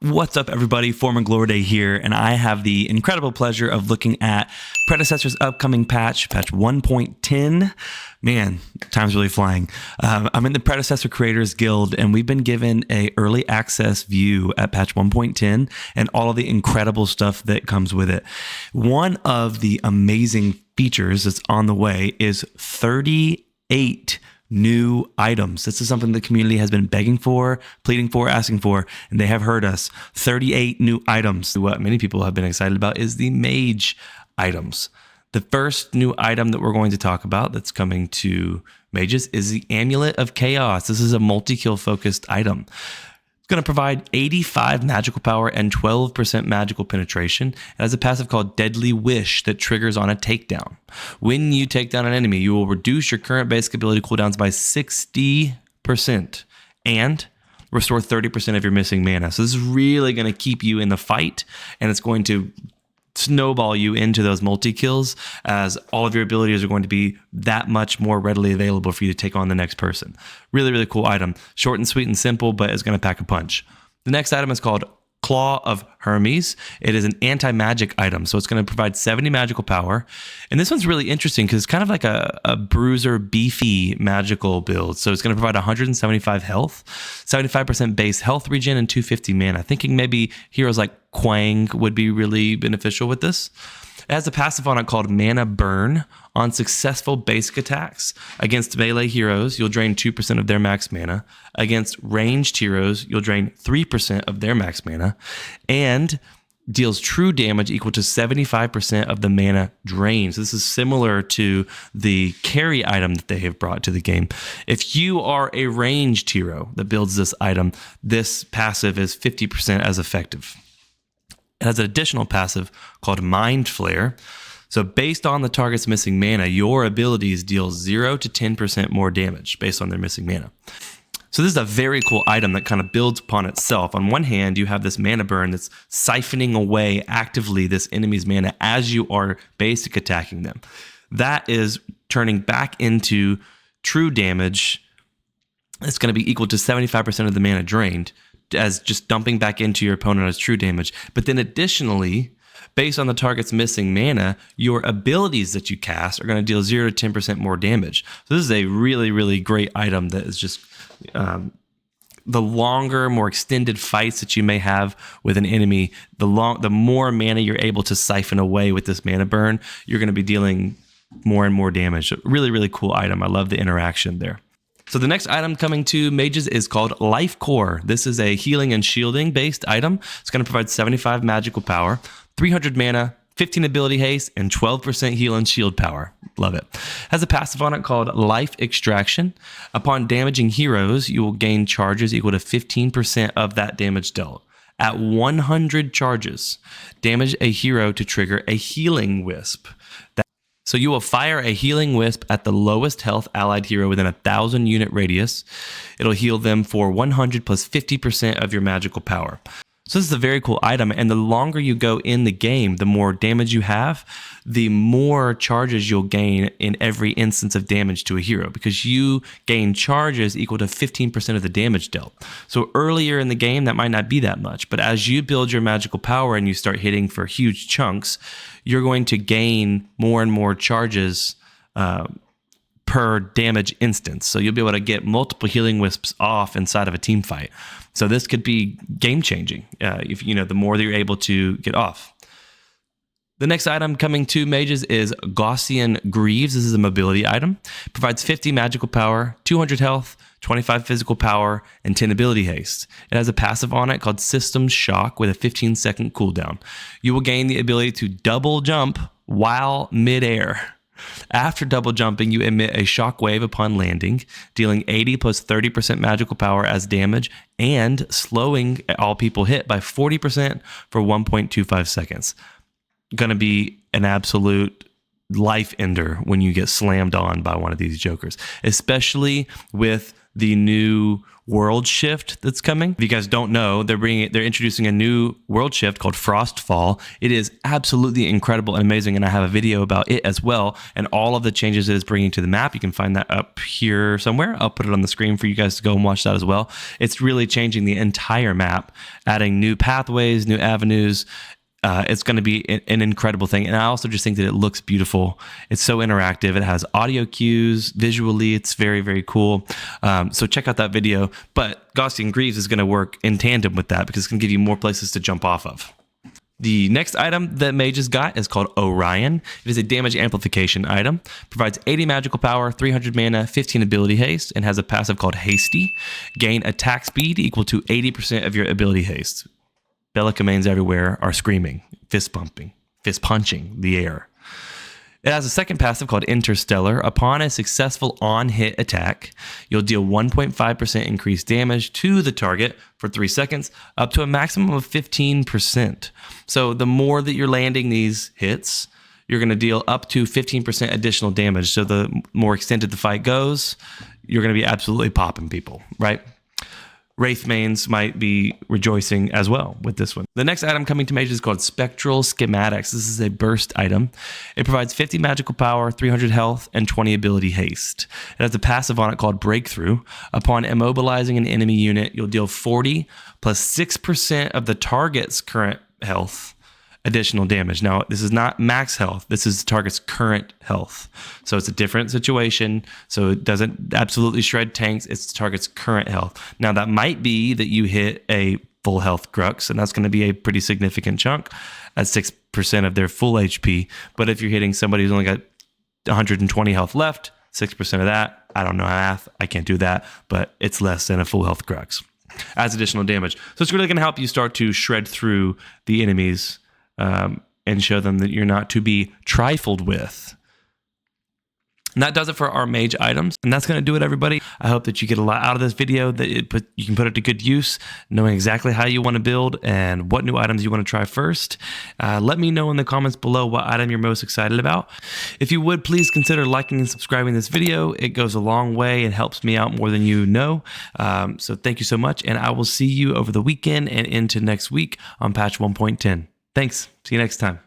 What's up, everybody? Former Glory Day here, and I have the incredible pleasure of looking at Predecessor's upcoming patch 1.10. Man, time's really flying. I'm in the Predecessor Creators Guild, and we've been given a early access view at patch 1.10 and all of the incredible stuff that comes with it. One of the amazing features that's on the way is 38 new items. This is something the community has been begging for, pleading for, asking for, and they have heard us. 38 new items. What many people have been excited about is the Mage items. The first new item that we're going to talk about that's coming to Mages is the Amulet of Chaos. This is a multi-kill focused item. It's going to provide 85 magical power and 12% magical penetration. It has a passive called Deadly Wish that triggers on a takedown. When you take down an enemy, you will reduce your current basic ability cooldowns by 60% and restore 30% of your missing mana. So this is really going to keep you in the fight, and it's going to snowball you into those multi-kills as all of your abilities are going to be that much more readily available for you to take on the next person. Really, really cool item. Short and sweet and simple, but it's going to pack a punch. The next item is called Claw of Hermes. It is an anti-magic item, so it's going to provide 70 magical power. And this one's really interesting because it's kind of like a bruiser, beefy magical build. So it's going to provide 175 health, 75% base health regen, and 250 mana. Thinking maybe heroes like Quang would be really beneficial with this. It has a passive on it called Mana Burn. On successful basic attacks against melee heroes, you'll drain 2% of their max mana. Against ranged heroes, you'll drain 3% of their max mana. And deals true damage equal to 75% of the mana drained. So this is similar to the carry item that they have brought to the game. If you are a ranged hero that builds this item, this passive is 50% as effective. It has an additional passive called Mind Flare. So based on the target's missing mana, your abilities deal 0 to 10% more damage based on their missing mana. So this is a very cool item that kind of builds upon itself. On one hand, you have this mana burn that's siphoning away actively this enemy's mana as you are basic attacking them. That is turning back into true damage. It's going to be equal to 75% of the mana drained, as just dumping back into your opponent as true damage. But then additionally, based on the target's missing mana, your abilities that you cast are going to deal 0 to 10% more damage. So this is a really, really great item that is just the longer, more extended fights that you may have with an enemy, the more mana you're able to siphon away with this mana burn, you're going to be dealing more and more damage. So really, really cool item. I love the interaction there. So the next item coming to Mages is called Life Core. This is a healing and shielding based item. It's going to provide 75 magical power, 300 mana, 15 ability haste, and 12% heal and shield power. Love it. Has a passive on it called Life Extraction. Upon damaging heroes, you will gain charges equal to 15% of that damage dealt. At 100 charges, damage a hero to trigger a healing wisp. So you will fire a healing wisp at the lowest health allied hero within 1,000 unit radius. It'll heal them for 100 plus 50% of your magical power. So this is a very cool item, and the longer you go in the game, the more damage you have, the more charges you'll gain in every instance of damage to a hero, because you gain charges equal to 15% of the damage dealt. So earlier in the game, that might not be that much, but as you build your magical power and you start hitting for huge chunks, you're going to gain more and more charges per damage instance. So you'll be able to get multiple healing wisps off inside of a team fight. So this could be game changing if the more that you're able to get off. The next item coming to Mages is Gaussian Greaves. This is a mobility item. It provides 50 magical power, 200 health, 25 physical power, and 10 ability haste. It has a passive on it called System Shock with a 15-second cooldown. You will gain the ability to double jump while midair. After double jumping, you emit a shockwave upon landing, dealing 80 plus 30% magical power as damage and slowing all people hit by 40% for 1.25 seconds. Going to be an absolute life ender when you get slammed on by one of these jokers, especially with the new world shift that's coming. If you guys don't know, they're introducing a new world shift called Frostfall. It is absolutely incredible and amazing, and I have a video about it as well, and all of the changes it is bringing to the map. You can find that up here somewhere. I'll put it on the screen for you guys to go and watch that as well. It's really changing the entire map, adding new pathways, new avenues. It's going to be an incredible thing. And I also just think that it looks beautiful. It's so interactive. It has audio cues. Visually, it's very, very cool. So check out that video. But Gaussian Greaves is going to work in tandem with that because it's going to give you more places to jump off of. The next item that Mage has got is called Orion. It is a damage amplification item. Provides 80 magical power, 300 mana, 15 ability haste, and has a passive called Hasty. Gain attack speed equal to 80% of your ability haste. Bellicamanes everywhere are screaming, fist punching the air. It has a second passive called Interstellar. Upon a successful on-hit attack, you'll deal 1.5% increased damage to the target for 3 seconds, up to a maximum of 15%. So the more that you're landing these hits, you're going to deal up to 15% additional damage. So the more extended the fight goes, you're going to be absolutely popping people, right? Wraith mains might be rejoicing as well with this one. The next item coming to Mage is called Spectral Schematics. This is a burst item. It provides 50 magical power, 300 health, and 20 ability haste. It has a passive on it called Breakthrough. Upon immobilizing an enemy unit, you'll deal 40 plus 6% of the target's current health additional damage. Now, this is not max health. This is the target's current health. So it's a different situation. So it doesn't absolutely shred tanks. It's the target's current health. Now, that might be that you hit a full health Grux, and that's going to be a pretty significant chunk at 6% of their full HP. But if you're hitting somebody who's only got 120 health left, 6% of that, I don't know math. I can't do that, but it's less than a full health Grux as additional damage. So it's really going to help you start to shred through the enemies and show them that you're not to be trifled with. And that does it for our Mage items. And that's going to do it, everybody. I hope that you get a lot out of this video, that you can put it to good use, knowing exactly how you want to build and what new items you want to try first. Let me know in the comments below what item you're most excited about. If you would, please consider liking and subscribing this video. It goes a long way and helps me out more than you know. So thank you so much. And I will see you over the weekend and into next week on patch 1.10. Thanks. See you next time.